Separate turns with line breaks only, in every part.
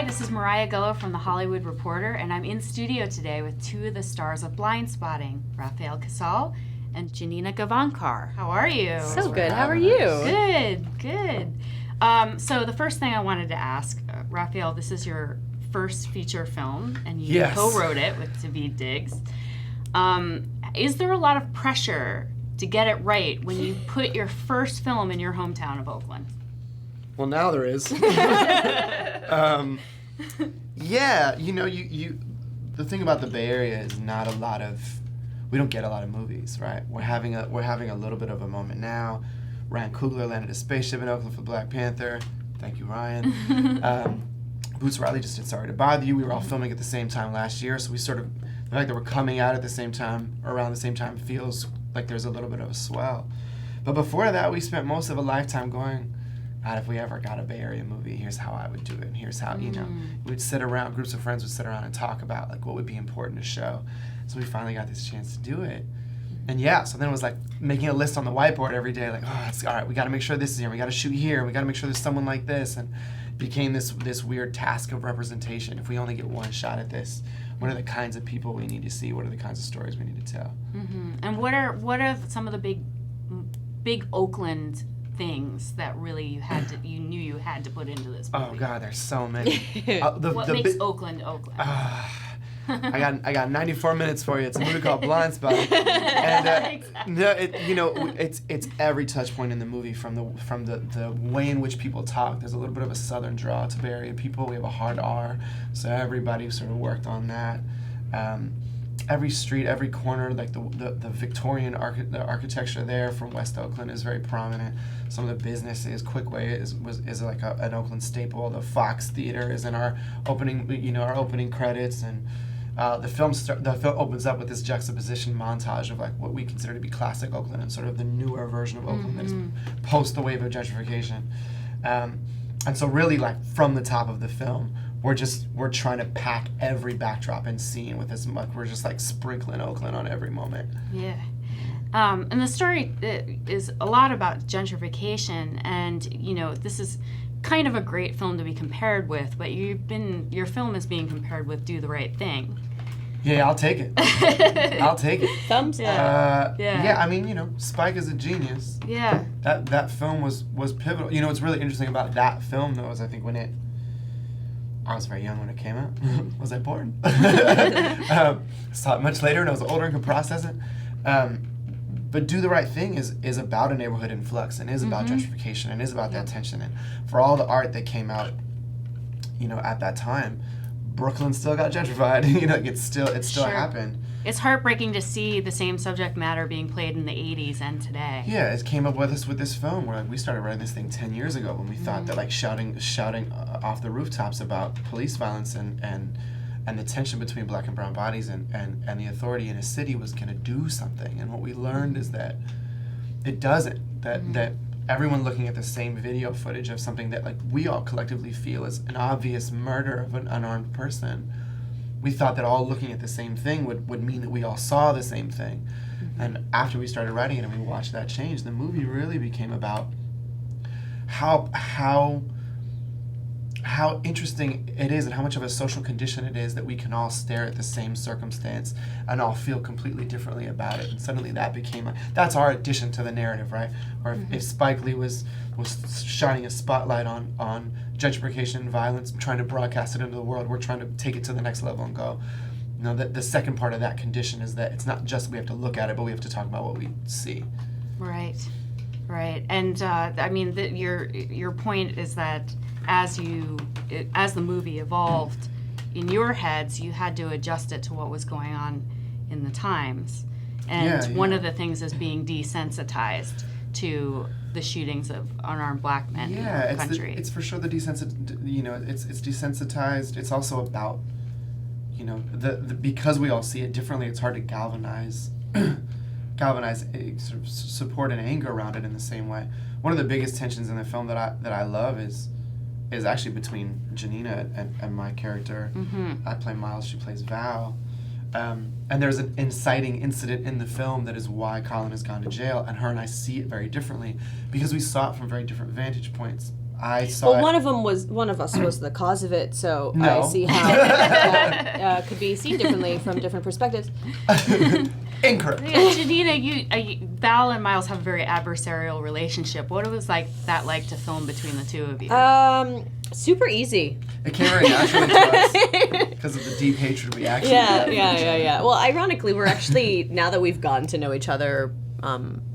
this is Mariah Gullo from The Hollywood Reporter, and I'm in studio today with two of the stars of Blindspotting, Rafael Casal and Janina Gavankar. How are you?
So good. How are you?
Good. So the first thing I wanted to ask, Rafael, this is your first feature film, and you co-wrote it with David Diggs. Is there a lot of pressure to get it right when you put your first film in your hometown of Oakland?
Well, now there is. Yeah, you the thing about the Bay Area is we don't get a lot of movies, right? We're having a little bit of a moment now. Ryan Coogler landed a spaceship in Oakland for Black Panther. Thank you, Ryan. Boots Riley just did Sorry to Bother You. We were all filming at the same time last year, so the fact that we're coming out at the same time, around the same time, feels like there's a little bit of a swell. But before that, we spent most of a lifetime going, God, if we ever got a Bay Area movie, here's how I would do it, and here's how, we'd sit around, groups of friends would sit around and talk about, like, what would be important to show. So we finally got this chance to do it. And so then it was like making a list on the whiteboard every day, like, all right, we got to make sure this is here, we got to shoot here, and we got to make sure there's someone like this, and it became this weird task of representation. If we only get one shot at this, what are the kinds of people we need to see? What are the kinds of stories we need to tell?
Mm-hmm. And what are some of the big Oakland things that really you knew you had to put into this movie?
Oh God, there's so many.
What makes Oakland Oakland?
I got 94 minutes for you. It's a movie called Blindspotting, and it's every touch point in the movie, from the way in which people talk. There's a little bit of a southern draw to Bay Area people. We have a hard R, so everybody sort of worked on that. Every street, every corner, like the Victorian the architecture there from West Oakland is very prominent. Some of the businesses, Quickway is like an Oakland staple. The Fox Theater is in our opening credits, and the film opens up with this juxtaposition montage of like what we consider to be classic Oakland and sort of the newer version of Oakland that is post the wave of gentrification. And so really, like, from the top of the film, we're trying to pack every backdrop and scene with as much. We're just like sprinkling Oakland on every moment. Yeah.
And the story is a lot about gentrification, and this is kind of a great film to be compared with, but your film is being compared with Do the Right Thing.
Yeah, I'll take it. I'll take it.
Thumbs up.
Yeah, I mean, Spike is a genius.
Yeah.
That film was pivotal. What's really interesting about that film, though, is I think I was very young when it came out. Was I born? Saw it much later, and I was older and could process it. But Do the Right Thing is about a neighborhood in flux, and is about gentrification, and is about that tension. And for all the art that came out, at that time, Brooklyn still got gentrified. It still happened.
It's heartbreaking to see the same subject matter being played in the 80s and today.
Yeah, it came up with us with this film where we started writing this thing 10 years ago when we thought that shouting off the rooftops about police violence and the tension between black and brown bodies and the authority in a city was going to do something. And what we learned is that it doesn't. That everyone looking at the same video footage of something that like we all collectively feel is an obvious murder of an unarmed person, we thought that all looking at the same thing would mean that we all saw the same thing. And after we started writing it and we watched that change, the movie really became about how interesting it is and how much of a social condition it is that we can all stare at the same circumstance and all feel completely differently about it. And suddenly that's our addition to the narrative, right? Or if Spike Lee was shining a spotlight on gentrification and violence, trying to broadcast it into the world, we're trying to take it to the next level and go, the second part of that condition is that it's not just we have to look at it, but we have to talk about what we see.
Right. And your point is that as the movie evolved in your heads, you had to adjust it to what was going on in the times. And one of the things is being desensitized to the shootings of unarmed black men in the country.
It's for sure the it's desensitized. It's also about, because we all see it differently, it's hard to galvanize sort of support and anger around it in the same way. One of the biggest tensions in the film that I love is actually between Janina and my character. I play Miles, she plays Val. And there's an inciting incident in the film that is why Colin has gone to jail, and her and I see it very differently because we saw it from very different vantage points. I saw
Well,
it.
one of us was the cause of it, so
No.
I see how that could be seen differently from different perspectives.
Incorrect.
Yeah, Janina, Val and Miles have a very adversarial relationship. What was that like to film between the two of you?
Super easy.
It came very naturally to us because of the deep hatred we actually have.
Yeah. Well, ironically, we're actually, now that we've gotten to know each other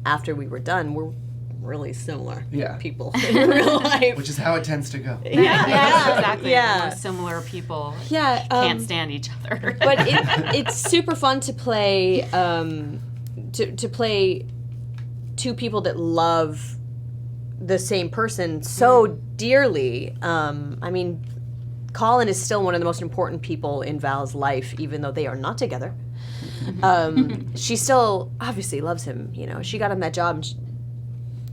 after we were done, we're really similar people in real life.
Which is how it tends to go.
Yeah, exactly.
Yeah.
The most similar people
Yeah,
can't stand each other.
But it's super fun to play to play two people that love the same person so dearly. I mean, Colin is still one of the most important people in Val's life, even though they are not together. She still obviously loves him. You know, she got him that job. And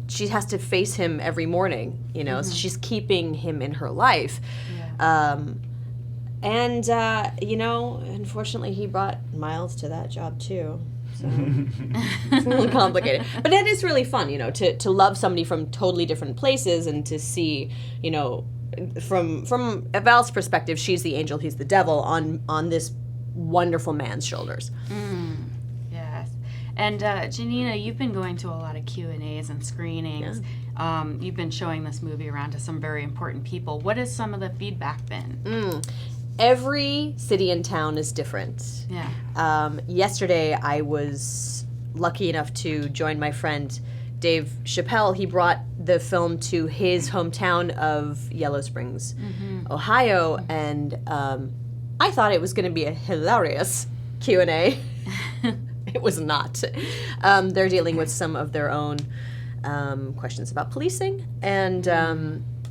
she has to face him every morning. You know, so she's keeping him in her life.
Yeah.
You know, unfortunately, he brought Miles to that job too. So it's a little complicated. But that is really fun, you know, to love somebody from totally different places and to see, you know, from Val's perspective, she's the angel, he's the devil on this wonderful man's shoulders.
Yes. And Janina, you've been going to a lot of Q&As and screenings.
Yeah.
You've been showing this movie around to some very important people. What has some of the feedback been?
Every city and town is different.
Yeah.
Yesterday, I was lucky enough to join my friend Dave Chappelle. He brought the film to his hometown of Yellow Springs, Ohio, and I thought it was going to be a hilarious Q&A. It was not. They're dealing with some of their own questions about policing, and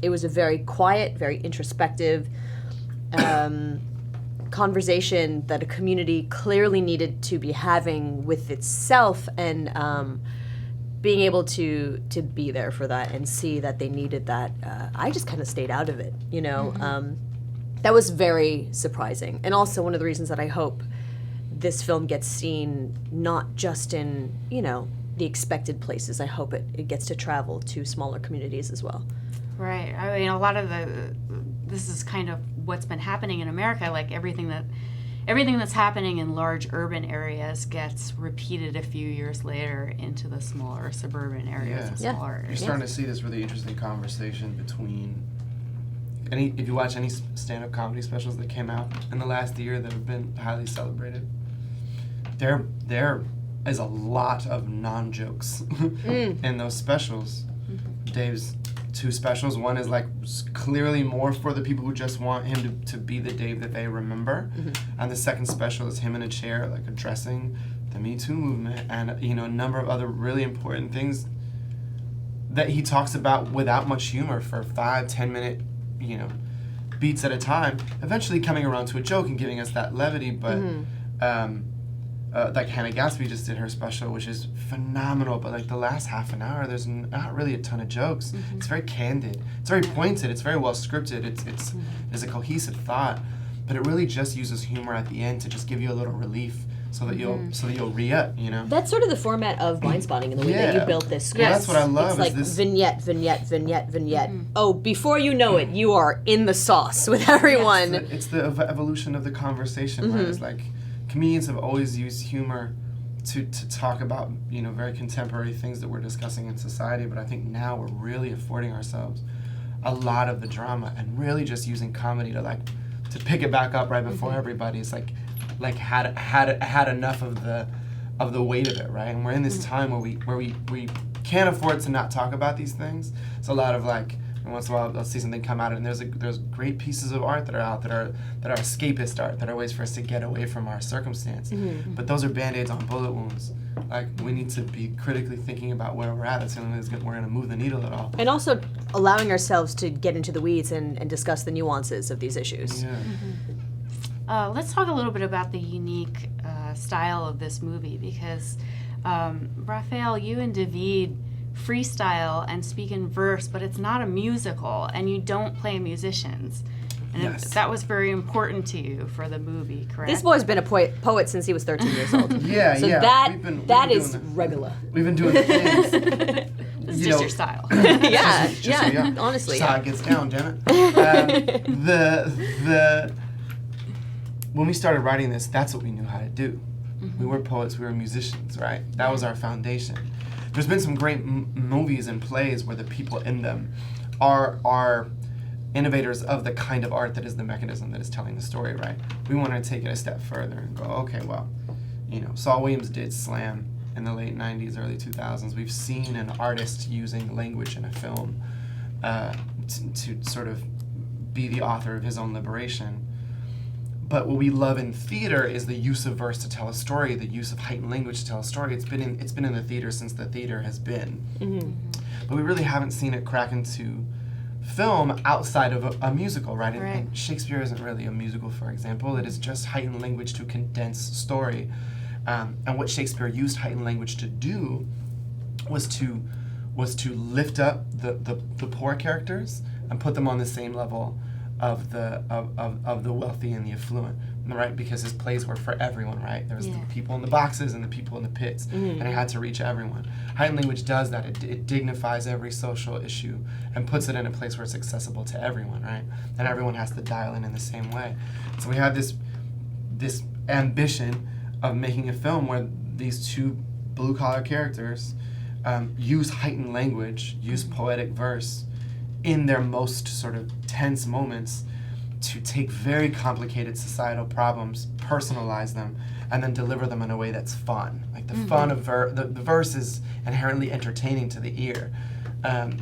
it was a very quiet, very introspective conversation that a community clearly needed to be having with itself, and being able to be there for that and see that they needed that. I just kind of stayed out of it, you know. That was very surprising, and also one of the reasons that I hope this film gets seen not just in, you know, the expected places. I hope it gets to travel to smaller communities as well.
Right. I mean, a lot of this is kind of what's been happening in America. Like everything that's happening in large urban areas gets repeated a few years later into the smaller suburban areas and smaller
You're
areas.
starting to see this really interesting conversation between if you watch any stand-up comedy specials that came out in the last year that have been highly celebrated, there is a lot of non-jokes in those specials. Dave's two specials, one is like clearly more for the people who just want him to be the Dave that they remember, and the second special is him in a chair like addressing the Me Too movement and, you know, a number of other really important things that he talks about without much humor for 5-10 minute, you know, beats at a time, eventually coming around to a joke and giving us that levity. But like Hannah Gatsby just did her special, which is phenomenal, but like the last half an hour, there's not really a ton of jokes. It's very candid, it's very pointed, it's very well scripted, it's a cohesive thought, but it really just uses humor at the end to just give you a little relief so that you'll re-up, you know.
That's sort of the format of Blindspotting in the way that you built this script.
Yeah, that's what I love.
It's like
this
vignette. Oh, before you know it, you are in the sauce with everyone.
It's the evolution of the conversation, right? It's like comedians have always used humor to talk about, you know, very contemporary things that we're discussing in society, but I think now we're really affording ourselves a lot of the drama and really just using comedy to pick it back up right before everybody. It's like had enough of the weight of it, right? And we're in this time where we can't afford to not talk about these things. It's a lot of like, once in a while I'll see something come out and there's great pieces of art that are out that are escapist art, that are ways for us to get away from our circumstance. But those are band-aids on bullet wounds. Like, we need to be critically thinking about where we're at. That's the only way we're going to move the needle at all.
And also allowing ourselves to get into the weeds and discuss the nuances of these issues.
Yeah.
Let's talk a little bit about the unique style of this movie, because Rafael, you and David freestyle and speak in verse, but it's not a musical, and you don't play musicians. And that was very important to you for the movie, correct?
This boy's been a poet since he was 13 years old.
Yeah,
so
yeah.
that is regular.
We've been doing the things. you
just
know,
your style.
Yeah,
just
honestly.
Just how it gets down, damn it. When we started writing this, that's what we knew how to do. We were poets, we were musicians, right? That was our foundation. There's been some great movies and plays where the people in them are innovators of the kind of art that is the mechanism that is telling the story, right? We wanted to take it a step further and go, okay, well, you know, Saul Williams did slam in the late 90s, early 2000s. We've seen an artist using language in a film to sort of be the author of his own liberation. But what we love in theater is the use of verse to tell a story, the use of heightened language to tell a story. It's been in the theater since the theater has been. But we really haven't seen it crack into film outside of a musical, right? And Shakespeare isn't really a musical, for example. It is just heightened language to condense story. And what Shakespeare used heightened language to do was to lift up the poor characters and put them on the same level of the wealthy and the affluent, right? Because his plays were for everyone, right? There was the people in the boxes and the people in the pits, and it had to reach everyone. Heightened language does that. It dignifies every social issue and puts it in a place where it's accessible to everyone, right? And everyone has to dial in the same way. So we have this ambition of making a film where these two blue-collar characters use heightened language, use poetic verse in their most sort of tense moments to take very complicated societal problems, personalize them, and then deliver them in a way that's fun. Like the fun of the verse is inherently entertaining to the ear. And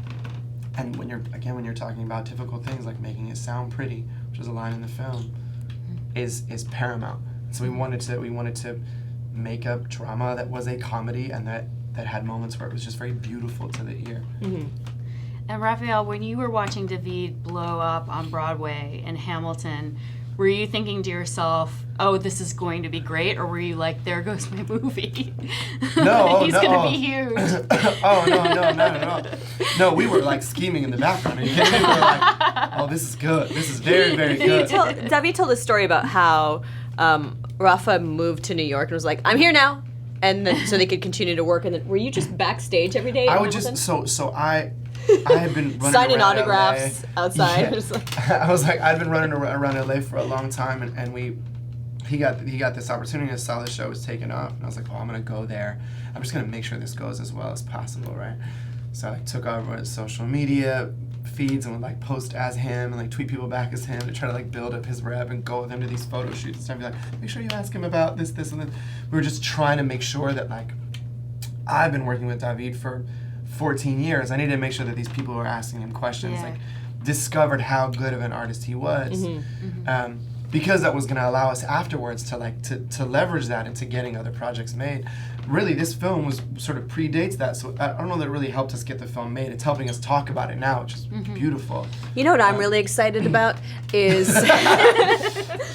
when you're talking about difficult things like making it sound pretty, which is a line in the film, is paramount. So we wanted to make a drama that was a comedy and that had moments where it was just very beautiful to the ear.
And Rafael, when you were watching David blow up on Broadway in Hamilton, were you thinking to yourself, "Oh, this is going to be great," or were you like, "There goes my movie"?
No,
he's
no.
going to be huge.
Oh no, not at all. No, we were like scheming in the background. Are you kidding me? We were like, "Oh, this is good. This is very, very good."
David told a story about how Rafa moved to New York and was like, "I'm here now," and then so they could continue to work. And then, were you just backstage every day?
I would just I had been running
signing
around
autographs
LA.
outside.
Yeah. I was like, I'd been running around LA for a long time, and he got this opportunity. His solid show was taken off, and I was like, well, I'm gonna go there. I'm just gonna make sure this goes as well as possible, right? So I took over his social media feeds and would like post as him and like tweet people back as him to try to like build up his rep and go with him to these photo shoots and stuff. Be like, make sure you ask him about this, and this. We were just trying to make sure that like I've been working with David for 14 years. I needed to make sure that these people who were asking him questions like discovered how good of an artist he was, because that was going to allow us afterwards to leverage that into getting other projects made. Really, this film was sort of predates that, so I don't know that it really helped us get the film made. It's helping us talk about it now, which is beautiful.
You know what I'm really excited about is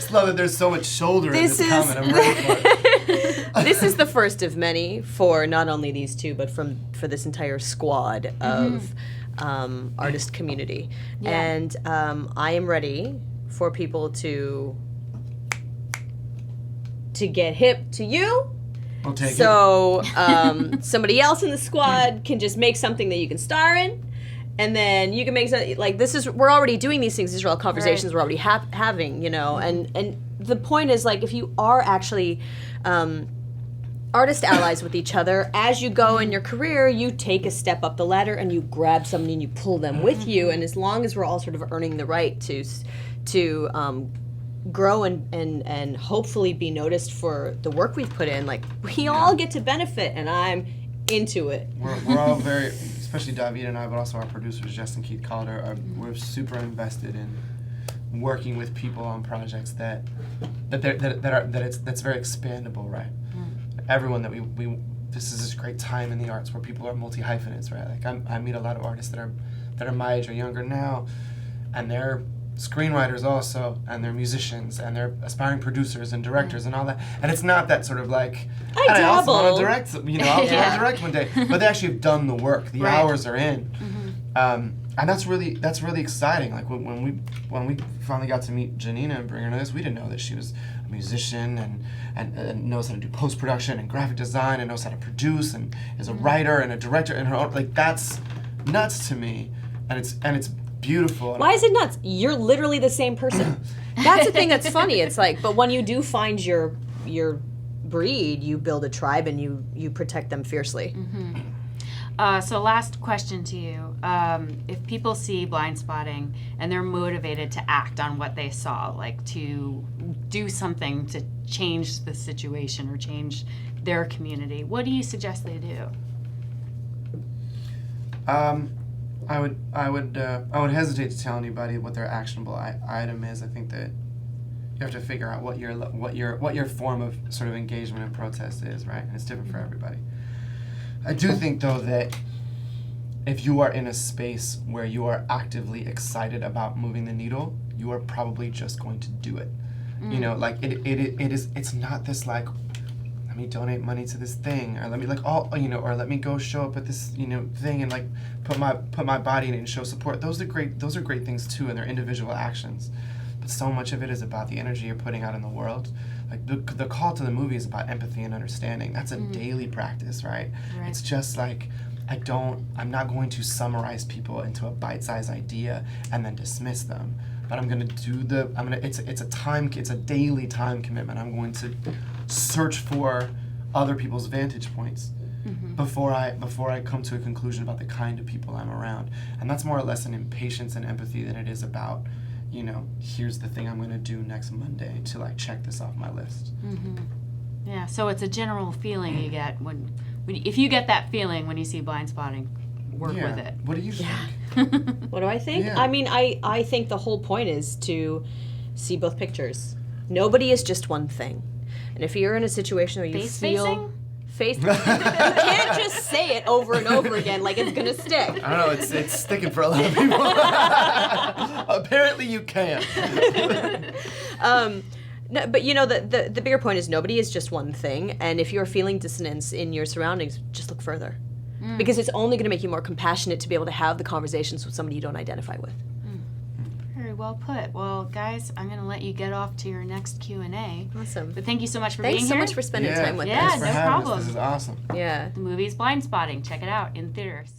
Just love that there's so much shoulder in this comment. I'm ready for it.
this is the first of many for not only these two, but for this entire squad of artist community. And I am ready for people to get hip to you.
I'll take it.
So somebody else in the squad can just make something that you can star in. And then you can make something like we're already doing these things. These are all conversations we're already having, you know. And the point is, like, if you are actually artist allies with each other, as you go in your career, you take a step up the ladder and you grab somebody and you pull them with you. And as long as we're all sort of earning the right to grow and hopefully be noticed for the work we've put in, like, we all get to benefit, and I'm into it.
We're all very, especially David and I, but also our producers, Jess and Keith Calder, we're super invested in working with people on projects that's very expandable, right? Everyone that we this is this great time in the arts where people are multi-hyphenates, right? Like I meet a lot of artists that are my age or younger now, and they're screenwriters also, and they're musicians, and they're aspiring producers and directors and all that. And it's not that sort of like, I also want to direct, I'll direct one day. But they actually have done the work. The hours are in. And that's really exciting. Like when we finally got to meet Janina and bring her to this, we didn't know that she was a musician and knows how to do post-production and graphic design and knows how to produce and is a writer and a director in her own, like, that's nuts to me, and it's beautiful.
Why is it nuts? You're literally the same person. That's the thing that's funny. It's like, but when you do find your breed, you build a tribe and you protect them fiercely.
So last question to you. If people see Blindspotting and they're motivated to act on what they saw, like to do something to change the situation or change their community, what do you suggest they do?
I would hesitate to tell anybody what their actionable item is. I think that you have to figure out what your form of sort of engagement and protest is, right? And it's different for everybody. I do think, though, that if you are in a space where you are actively excited about moving the needle, you are probably just going to do it. You know, like it's not this like, let me donate money to this thing, or let me or let me go show up at this thing and like put my body in it and show support. Those are great things too, and they're individual actions. But so much of it is about the energy you're putting out in the world. Like the call to the movie is about empathy and understanding. That's a daily practice, right? It's just like I'm not going to summarize people into a bite-sized idea and then dismiss them. But I'm gonna it's a daily time commitment. I'm going to search for other people's vantage points before I come to a conclusion about the kind of people I'm around. And that's more or less an impatience and empathy than it is about, here's the thing I'm going to do next Monday to like check this off my list.
Yeah, so it's a general feeling you get when if you get that feeling when you see Blindspotting, work with it.
What do you think?
What do I think?
Yeah.
I mean, I think the whole point is to see both pictures. Nobody is just one thing. And if you're in a situation where you feel... You can't just say it over and over again like it's going to stick.
I don't know, it's sticking for a lot of people. Apparently you can.
No, but the bigger point is nobody is just one thing, and if you're feeling dissonance in your surroundings, just look further. Because it's only going to make you more compassionate to be able to have the conversations with somebody you don't identify with.
Very well put. Well, guys, I'm going to let you get off to your next Q&A.
Awesome.
But thank you so much for being
Thanks
here.
so much for spending time with
Yeah,
us.
Thanks for
no
having
problem.
us. This is awesome.
Yeah.
The movie's Blindspotting. Check it out in theaters.